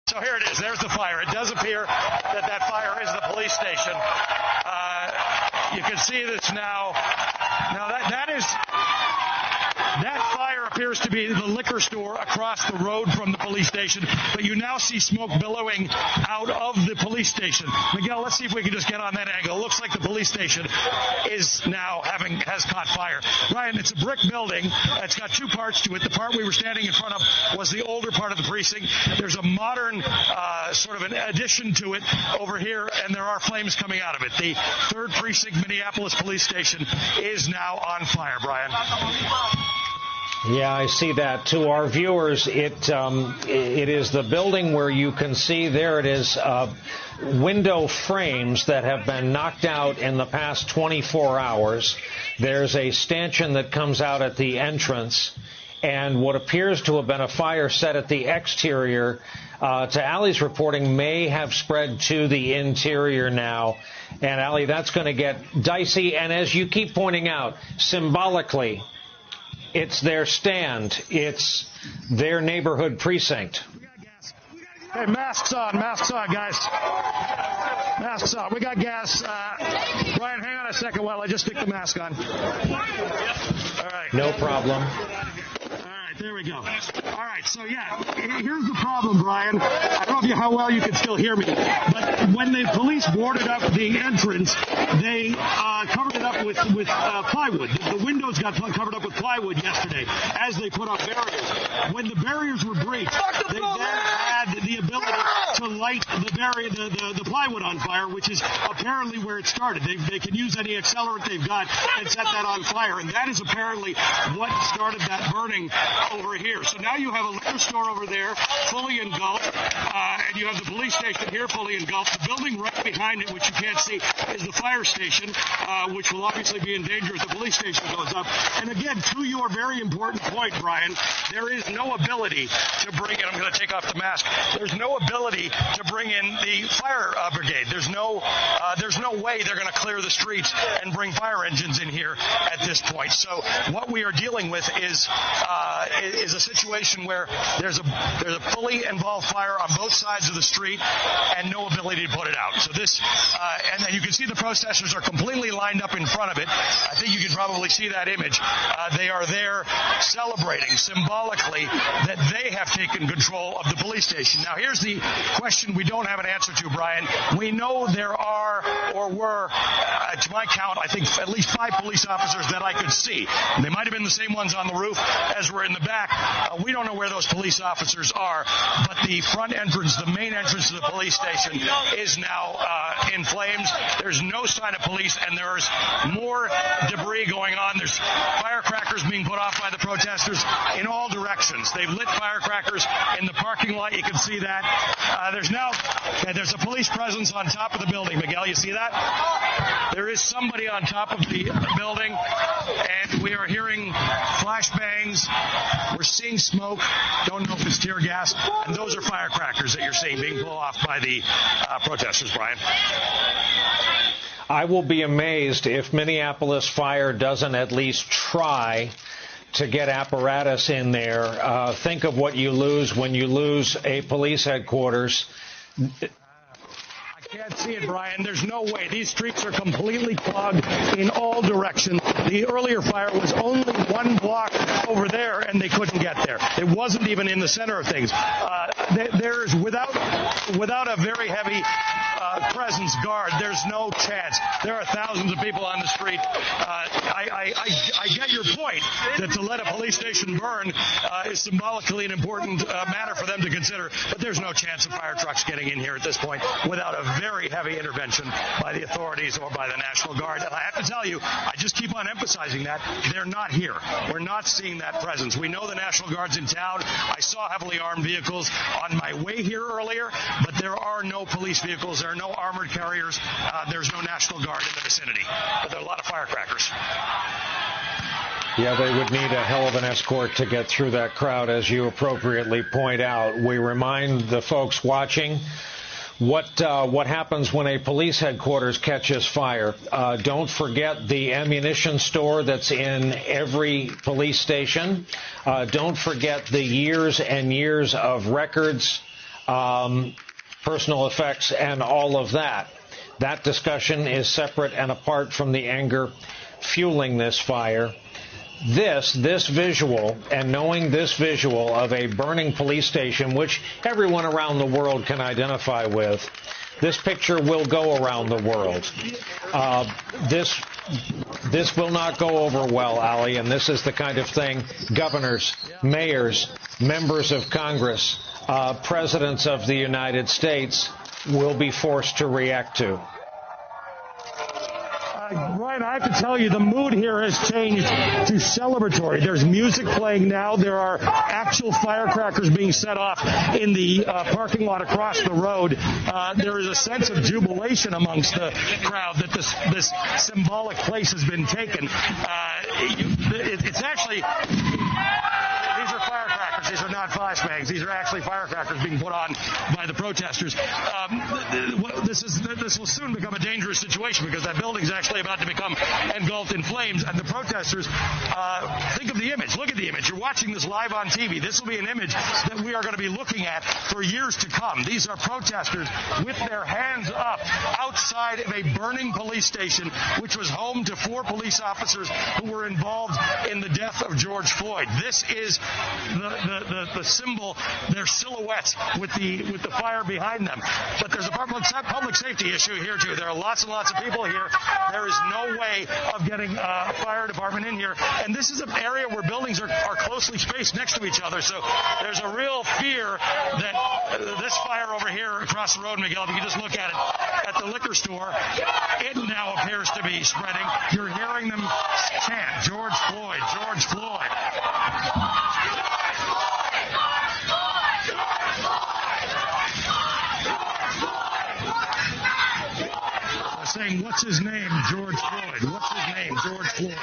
So here it is. There's the fire. It does appear that fire is the police station. You can see this now. Now that fire appears to be the liquor store across the road from the police station, but you now see smoke billowing out of the police station. Miguel, let's see if we can just get on that angle. It looks like the police station is now has caught fire. Ryan, it's a brick building. It's got two parts to it. The part we were standing in front of was the older part of the precinct. There's a modern sort of an addition to it over here, and there are flames coming out of it. The 3rd Precinct Minneapolis police station is now on fire, Brian. Yeah, I see that. To our viewers, it is the building where you can see there it is, window frames that have been knocked out in the past 24 hours. There's a stanchion that comes out at the entrance, and what appears to have been a fire set at the exterior, to Allie's reporting, may have spread to the interior now. And Allie, that's going to get dicey. And as you keep pointing out, symbolically, it's their stand. It's their neighborhood precinct. Hey, masks on, guys. Masks on. We got gas. Brian, hang on a second while I just stick the mask on. All right. No problem. There we go. All right, so yeah, here's the problem, Brian. I don't know how well you can still hear me, but when the police boarded up the entrance, they covered it up with plywood. The windows got covered up with plywood yesterday as they put up barriers. When the barriers were breached, they then had the ability to light the plywood on fire, which is apparently where it started. They can use any accelerant they've got and set that on fire, and that is apparently what started that burning over here. So now you have a liquor store over there fully engulfed, and you have the police station here fully engulfed. The building right behind it, which you can't see, is the fire station, which will obviously be in danger if the police station goes up. And again, to your very important point, Brian, there is no ability to bring in, I'm going to take off the mask, there's no ability to bring in the fire brigade. There's no way they're going to clear the streets and bring fire engines in here at this point. So what we are dealing with is a situation where there's a fully involved fire on both sides of the street and no ability to put it out. So this, and then you can see the protesters are completely lined up in front of it. I think you can probably see that image. They are there celebrating symbolically that they have taken control of the police station. Now, here's the question we don't have an answer to, Brian. We know there are, or were, to my count, I think at least 5 police officers that I could see. They might have been the same ones on the roof as were in the back. We don't know where those police officers are, but the front entrance, the main entrance to the police station is now in flames. There's no sign of police, and there's more debris going on. There's firecrackers being put off by the protesters in all directions. They've lit firecrackers in the parking lot. You can see that. There's a police presence on top of the building. Miguel, you see that? There is somebody on top of the building, and we are hearing flashbangs. We're seeing smoke. Don't know if it's tear gas. And those are firecrackers that you're seeing being pulled off by the protesters, Brian. I will be amazed if Minneapolis Fire doesn't at least try to get apparatus in there. Think of what you lose when you lose a police headquarters. Can't see it, Brian. There's no way. These streets are completely clogged in all directions. The earlier fire was only 1 block over there, and they couldn't get there. It wasn't even in the center of things. There's without a very heavy presence guard, there's no chance. There are thousands of people on the street. I get your point that to let a police station burn is symbolically an important matter for them to consider, but there's no chance of fire trucks getting in here at this point without a very heavy intervention by the authorities or by the National Guard. And I have to tell you, I just keep on emphasizing that they're not here. We're not seeing that presence. We know the National Guard's in town. I saw heavily armed vehicles on my way here earlier, but there are no police vehicles. There are no armored carriers. There's no National Guard in the vicinity. But there are a lot of firecrackers. Yeah, they would need a hell of an escort to get through that crowd, as you appropriately point out. We remind the folks watching what happens when a police headquarters catches fire. Don't forget the ammunition store that's in every police station. Don't forget the years and years of records personal effects, and all of that. That discussion is separate and apart from the anger fueling this fire. This visual, and knowing this visual of a burning police station, which everyone around the world can identify with, this picture will go around the world. This will not go over well, Ali, and this is the kind of thing governors, mayors, members of Congress, presidents of the United States will be forced to react to. Ryan, I have to tell you, the mood here has changed to celebratory. There's music playing now. There are actual firecrackers being set off in the parking lot across the road. There is a sense of jubilation amongst the crowd that this symbolic place has been taken. It's actually... These are firecrackers. These are not flashbangs. These are actually firecrackers being put on by the protesters. This will soon become a dangerous situation because that building's actually about to become engulfed in flames. And the protesters, think of the image. Look at the image. You're watching this live on TV. This will be an image that we are going to be looking at for years to come. These are protesters with their hands up outside of a burning police station, which was home to 4 police officers who were involved in the death of George Floyd. This is the symbol, their silhouettes with the fire behind them. But there's a public safety issue here too. There are lots and lots of people here. There is no way of getting a fire department in here. And this is an area where buildings are closely spaced next to each other. So there's a real fear that this fire over here across the road, Miguel, if you can just look at it, at the liquor store, it now appears to be spreading. You're hearing them chant, George Floyd, George Floyd. Saying, what's his name? George Floyd. What's his name? George Floyd.